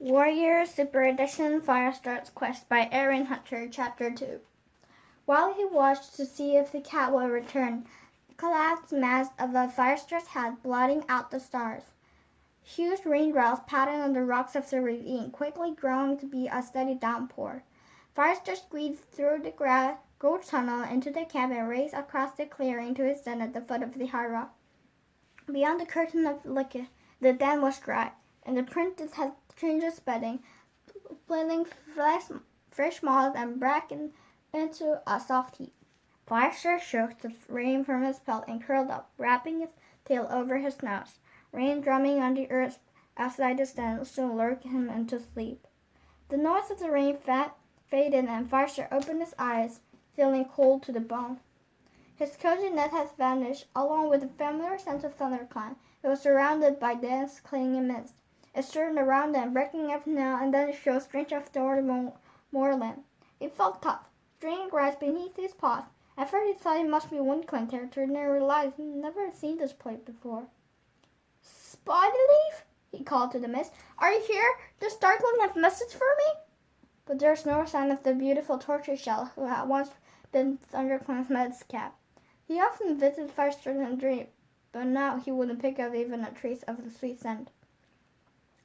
Warrior Super Edition Firestar's Quest by Aaron Hunter, Chapter 2. While he watched to see if the cat would return, the collapsed mass of the Firestar's head blotting out the stars. Huge raindrops pattered on the rocks of the ravine, quickly growing to be a steady downpour. Firestar squeezed through the gold tunnel into the camp and raced across the clearing to his den at the foot of the high rock. Beyond the curtain of liquid, the den was dry, and the princess had changed its bedding, blending fresh moss and bracken into a soft heap. Firestar shook the rain from his pelt and curled up, wrapping his tail over his nose. Rain drumming on the earth outside his den soon lured him into sleep. The noise of the rain faded, and Firestar opened his eyes, feeling cold to the bone. His cozy net had vanished, along with the familiar scent of thundercloud. It was surrounded by dense, clinging mist. It stirred around them, breaking every now and then to show strange outdoor moorland. It felt tough, draining grass beneath his paws. At first he thought it must be Windclan territory, and then realized he'd never seen this place before. "Spottyleaf," he called to the mist, "are you here? Does Darkland have a message for me?" But there was no sign of the beautiful tortoiseshell who had once been ThunderClan's madcap. He often visited Firestar in a dream, but now he wouldn't pick up even a trace of the sweet scent.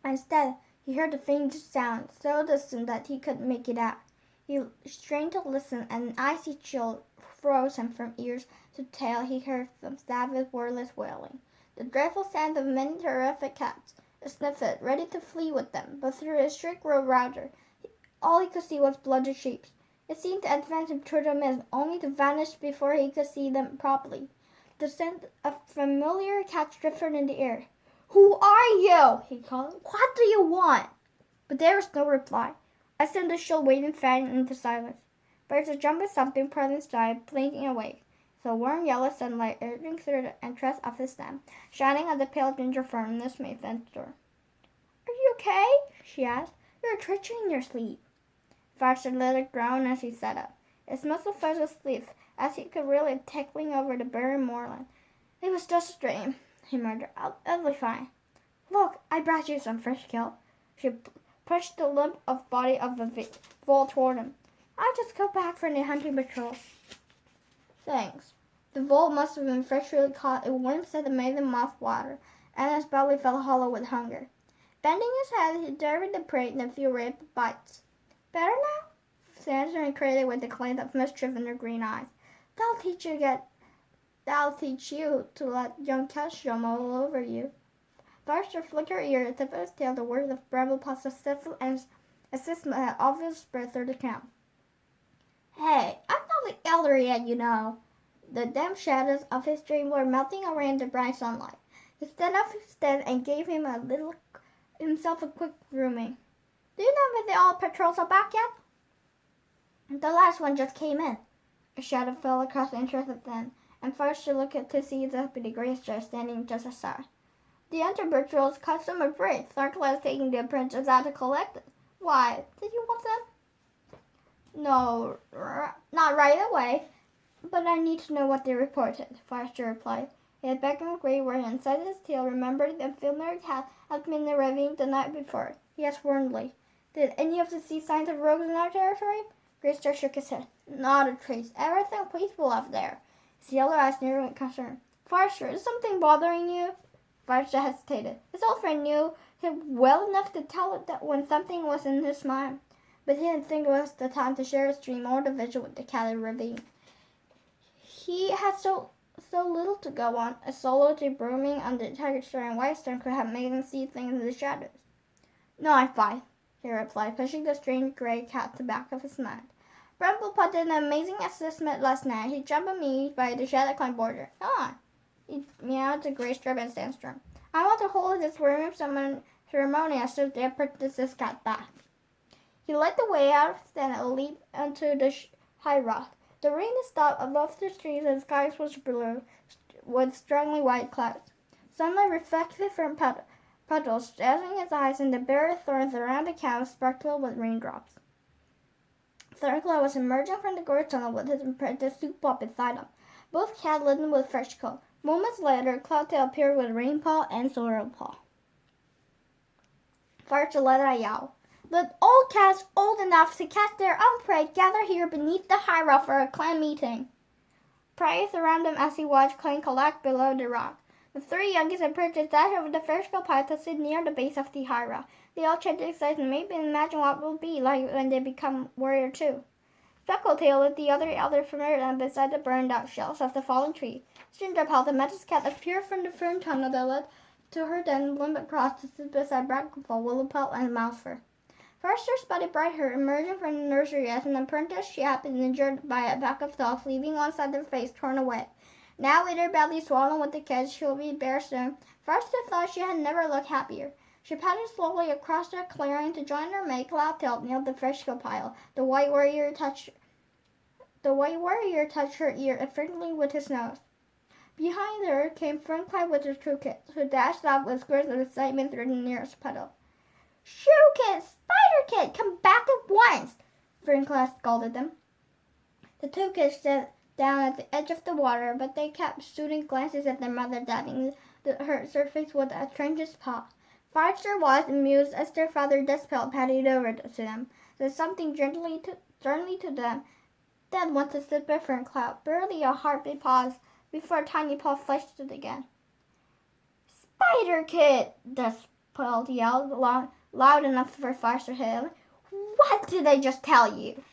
Instead, he heard a faint sound, so distant that he couldn't make it out. He strained to listen, and an icy chill froze him from ears to tail. He heard the savage, wordless wailing, the dreadful sound of many terrific cats. He sniffed it, ready to flee with them, but through his strict road router, all he could see was bloody shapes. It seemed to advance him toward the mist, only to vanish before he could see them properly. The scent of familiar cats drifted in the air. "Who are you?" he called. "What do you want?" But there was no reply. I sent the chill waiting fan into silence. Birds were jumping something part in the sky, blinking awake. The warm yellow sunlight urging through the entrance of his stem, shining on the pale ginger fern in the maid fence door. "Are you okay?" she asked. "You're twitching in your sleep." Firestar let it groan as he sat up. His muscles felt asleep, as he could really it tickling over the barren moorland. "It was just a dream," he murmured. "I'll be fine. Look, I brought you some fresh kill." She pushed the limp body of the vole toward him. "I just got back from the hunting patrol." "Thanks." The vole must have been freshly caught. A warm scent made him mouth water, and his belly felt hollow with hunger. Bending his head, he devoured the prey in a few rapid bites. "Better now?" she answered and cradled with a glint of mischief in her green eyes. That'll teach you to let young cats jump all over you." Firestar flicked her ear, at the tip of his tail, the word of Bramblepaw's assistant had obviously spread through the camp. "Hey, I'm not the elder yet, you know." The dim shadows of his dream were melting away in the bright sunlight. He stood up instead and gave himself a quick grooming. "Do you know if the all patrols are back yet?" "The last one just came in." A shadow fell across the entrance of the den, and Firestar looked to see Deputy Greyster standing just aside. "The hunter patrol's customer break. Tharkla is taking the apprentices out to collect it. Why, did you want them?" "No, not right away, but I need to know what they reported," Firestar replied. He had beckoned Grey Worm inside his tail, remembered the familiar cat had been in the ravine the night before. He asked warmly, "Did any of them see signs of rogues in our territory?" Greystar shook his head. "Not a trace. Everything peaceful up there." His yellow eyes narrowed with concern. "Firestar, is something bothering you?" Firestar hesitated. His old friend knew him well enough to tell it that when something was in his mind, but he didn't think it was the time to share his dream or the vigil with the cat in the ravine. He had so little to go on. A solitary brooming on the tiger star and white stone could have made him see things in the shadows. "No, I'm fine," he replied, pushing the strange gray cat to the back of his mind. "Bramblepaw did an amazing assessment last night. He jumped on me by the ShadowClan border. Come on." He meowed to Greystrap and Sandstorm. "I want to hold this worm ceremony as if the apprentices got back." He led the way out of his den and leaped onto the high rock. The rain had stopped above the trees and the sky was blue with strongly white clouds. Sunlight reflected from puddles, dazzling his eyes, and the bare thorns around the camp sparkled with raindrops. Tharkla was emerging from the gorge tunnel with his apprentice Soup Paw beside him, both cat laden with fresh coat. Moments later, Cloudtail appeared with Rainpaw and Sorrelpaw. Forrester let out a yell. The old cats old enough to catch their own prey gather here beneath the high rock for a clan meeting. Prey surround him as he watched Clan collect below the rock. The three youngest apprentices dashed over the first path to sit near the base of the high rock. They all tried to excite and maybe imagine what it will be like when they become warrior too. Speckletail led the other elder familiar them beside the burned out shells of the fallen tree. Gingerpelt, the magic cat, appeared from the fern tunnel that led to her den and limped across to sit beside Brackleful, Willowpelt, and Mousefur. Forrester spotted Brightheart emerging from the nursery as an apprentice she had been injured by a pack of dogs, leaving one side of her face torn away. Now with her belly swollen with the kiss, she'll be bare soon. Forrester thought she had never looked happier. She padded slowly across the clearing to join her mate Cloudtail near the fresco pile. The white warrior touched her ear effectively with his nose. Behind her came Fernclad with her toolkit, who dashed off with whiskers of excitement through the nearest puddle. "Shoekit! Spider-Kit! Come back at once!" Fernclad scolded them. The two kids sat down at the edge of the water, but they kept shooting glances at their mother, dabbing her surface with a trench's paw. Forrester was amused as their father Despelt padded over to them, said something sternly to them, then went to sit by Ferncloud. Barely a heartbeat paused before a tiny paw flashed it again. "Spider-Kit!" Despelt yelled loud enough for Forrester to hear. "What did I just tell you?"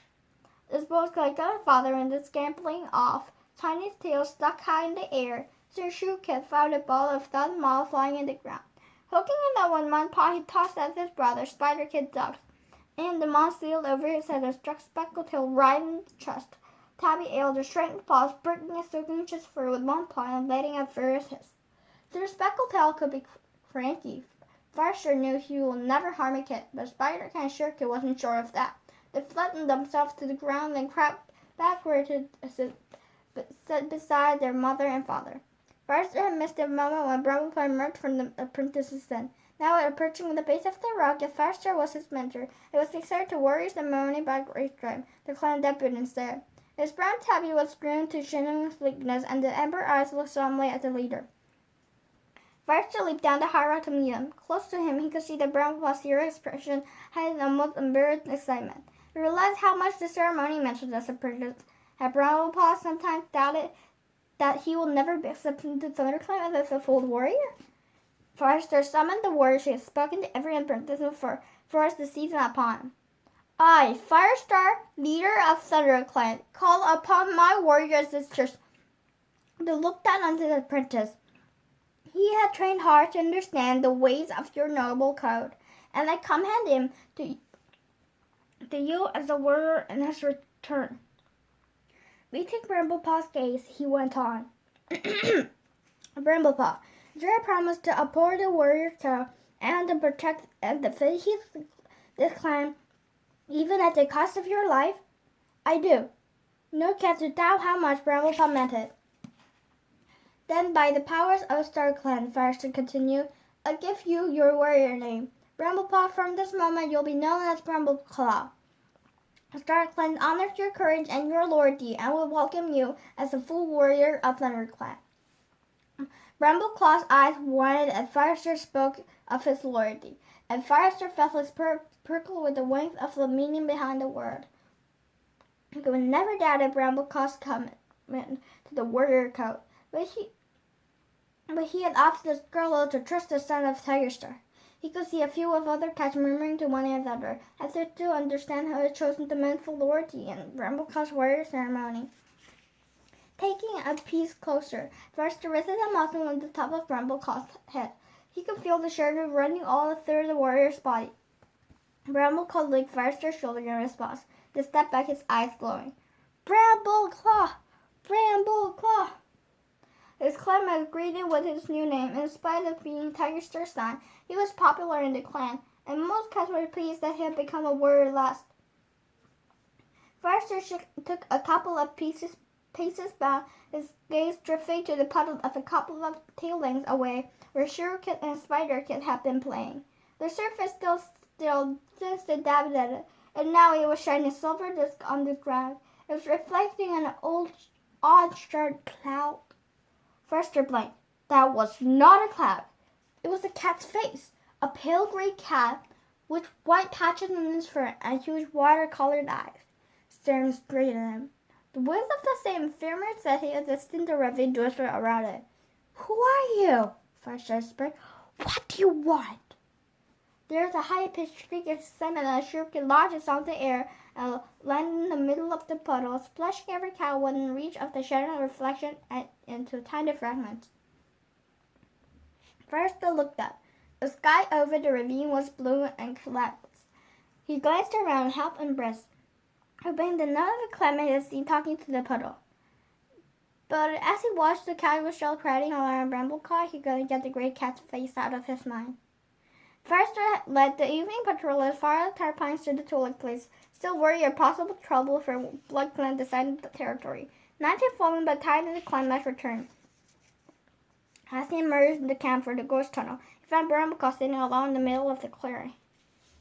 This both clicked on her father and the scampering off. Tiny's tail stuck high in the air. Soon Shoekit found a ball of dun moss lying in the ground. Hooking in that one paw, he tossed at his brother. Spider-Kit ducked, and the moss sailed over his head and struck Speckletail right in the chest. Tabby ailed her straightened paws, breaking a soaking chest fur with one paw and letting out furious hiss. Though Speckletail could be cranky, Forrester knew he would never harm a kid, but Spider-Kit and Shoekit wasn't sure of that. They flattened themselves to the ground and crept backward to sit beside their mother and father. Forrester had missed the moment when Bramblepie emerged from the apprentice's den. Now approaching the base of the rock, if Forrester was his mentor, it was declared to warrior ceremony by Great Stripe, the clan deputy instead. His brown tabby was groomed to shining sleekness, and the amber eyes looked solemnly at the leader. Forrester leaped down the high rock to meet him. Close to him, he could see the Bramblepie's serious expression hiding almost embarrassed excitement. He realized how much the ceremony meant to this apprentice. Had Bramblepie sometimes doubted that he would never be accepted into ThunderClan as a fulfilled warrior? Forrester summoned the warrior she had spoken to every apprentice for us to seize upon him. "I, Firestar, leader of ThunderClan, call upon my warrior sisters to look down on the apprentice. He had trained hard to understand the ways of your noble code, and I commend him to you as a warrior in his return." Meeting Bramblepaw's gaze, he went on. "Bramblepaw, your promise to uphold the warrior code and to protect and defend this clan, even at the cost of your life?" "I do." No cat to doubt how much Bramblepaw meant it. "Then by the powers of StarClan," Forrester continued, "I give you your warrior name. Bramblepaw, from this moment you'll be known as Brambleclaw. StarClan honors your courage and your loyalty and will welcome you as a full warrior of ThunderClan." Brambleclaw's eyes widened as Forrester spoke of his loyalty, and Forrester felt his prickle with the warmth of the meaning behind the word. He could never doubted Brambleclaw's commitment to the warrior code, but he had often struggled to trust the son of Tigerstar. He could see a few of other cats murmuring to one another, as if to understand how he had chosen the men for loyalty in Brambleclaw's warrior ceremony. Taking a piece closer, Forrester rested a muzzle on the top of Brambleclaw's head. He could feel the shudder running all through the warrior's body. Brambleclaw licked Forrester's shoulder in response, then stepped back, his eyes glowing. "Brambleclaw! Brambleclaw!" His clanmates greeted with his new name. In spite of being Tigerstar's son, he was popular in the clan, and most cats were pleased that he had become a warrior at last. Forrester took a couple of paces back, his gaze drifting to the puddle of a couple of tail lengths away where Shoekit and Spider-Kit had been playing. The surface still since they dabbed at it, and now it was shining a silver disc on the ground. It was reflecting an odd-shaped cloud. Forrester blinked. That was not a cloud. It was a cat's face, a pale gray cat with white patches on his fur and huge water-colored eyes, staring straight at him. The voice of the same firmer said he had destined to ravine doors around it. "Who are you?" Firestar whispered. "What do you want?" There was a high-pitched shriek of excitement and a shriek lodged on the air and landed in the middle of the puddle, splashing every cow within reach of the shadow reflection into tiny fragments. Firestar looked up. The sky over the ravine was blue and cloudless. He glanced around, half embraced, hoping that none of the clan made a scene talking to the puddle. But as he watched the cow still crowding around Brambleclaw, he couldn't get the great cat's face out of his mind. Firestar led the evening patrol as far as Tar Pines to the Tulip Place, still worried of possible trouble for Blood Clan decided the territory. Night had fallen, but tide of the clan must return. As he emerged in the camp for the ghost tunnel, he found Brambleclaw sitting alone in the middle of the clearing.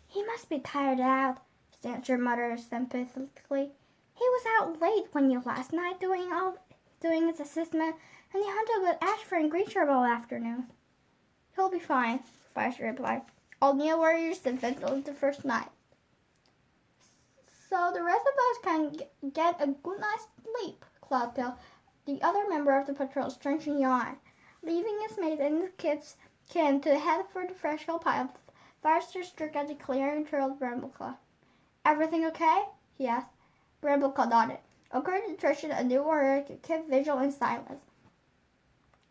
"He must be tired out," Stancher muttered sympathetically. "He was out late when you last night doing his assessment, and he hunted with Ashford and Greacher all afternoon." "He'll be fine," Firestar replied. "All new warriors defended the first night, so the rest of us can get a good night's sleep," Cloudtail, the other member of the patrol, strangely yawned. Leaving his mate and his kids kin to head for the fresh hill pile, Firestar struck at the clearing and trailed Brambleclaw. "Everything okay?" he asked. Brambleclaw nodded. According to tradition, a new warrior could keep vigil in silence.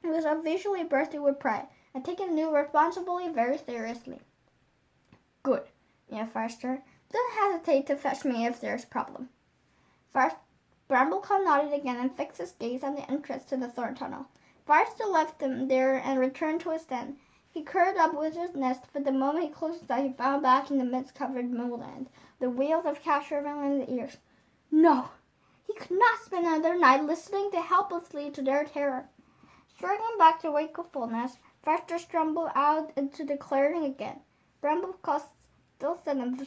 He was obviously bursting with pride and taking the new responsibility very seriously. "Good," Firestar. "Don't hesitate to fetch me if there's a problem." Brambleclaw nodded again and fixed his gaze on the entrance to the thorn tunnel. Firestar left him there and returned to his den. He curled up with his nest, but the moment he closed his eyes, he found back in the mist-covered moorland, the wheels of cash ringing in the ears. No, he could not spend another night listening helplessly to their terror. Struggling back to wakefulness, Firestar stumbled out into the clearing again. Brambleclaw still sat in the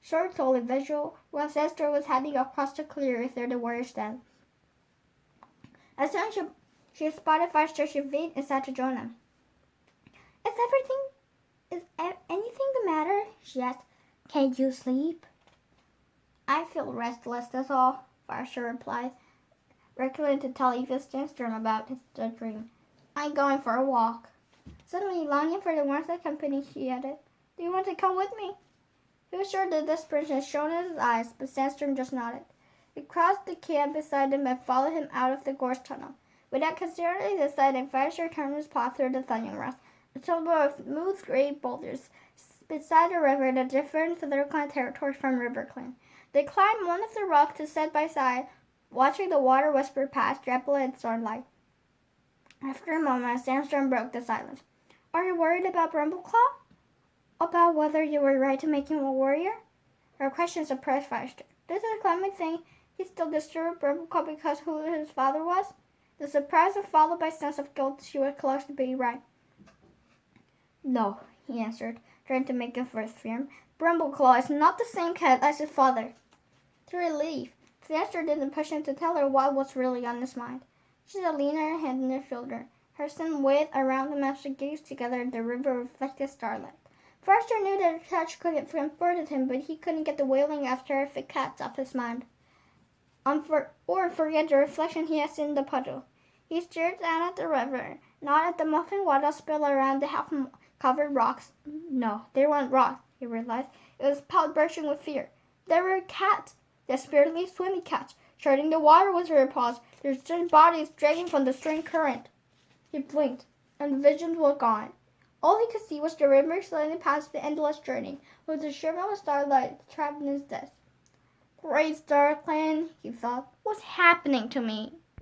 short-solid vigil, while Stancher was heading across the clearing through the warrior's den. As soon as she spotted Firestar, she veered inside to join him. Is anything the matter?" she asked. "Can't you sleep?" "I feel restless, that's all," Firestar replied, reluctant to tell even Stanster about his dream. "I'm going for a walk." Suddenly, longing for the warmth of company, she added, "Do you want to come with me?" He was sure that desperation shone in his eyes, but Sandstrom just nodded. He crossed the camp beside him and followed him out of the gorse tunnel. Without considering deciding, Firestar turned his path through the thundering rocks, a tumble of smooth gray boulders beside the river that differed their clan territory from RiverClan. They climbed one of the rocks to side by side, watching the water whisper past, ripple in starlight. After a moment, Sandstorm broke the silence. "Are you worried about Brambleclaw? About whether you were right to make him a warrior?" Her question surprised Firestar. Does the climate think he still disturbed Brambleclaw because who his father was? The surprise was followed by a sense of guilt. She was close to being right. "No," he answered, trying to make a first firm. "Brambleclaw is not the same cat as his father." To relief, Firestar didn't push him to tell her what was really on his mind. She had leaned her hand on his shoulder, her son waved around them as they gazed together at the river reflected starlight. Firestar knew that her touch could have comforted him, but he couldn't get the wailing of terrific cats off his mind, or forget the reflection he had seen in the puddle. He stared down at the river, not at the muffin water spill around the half-covered rocks. No, they weren't rocks, he realized. It was Pout bursting with fear. There were cats, desperately swimming cats, treading the water with their paws, their thin bodies dragging from the strange current. He blinked, and the visions were gone. All he could see was the river sliding past the endless journey, with the shimmer of starlight trapped in his death. Great Star Clan, he thought, what's happening to me?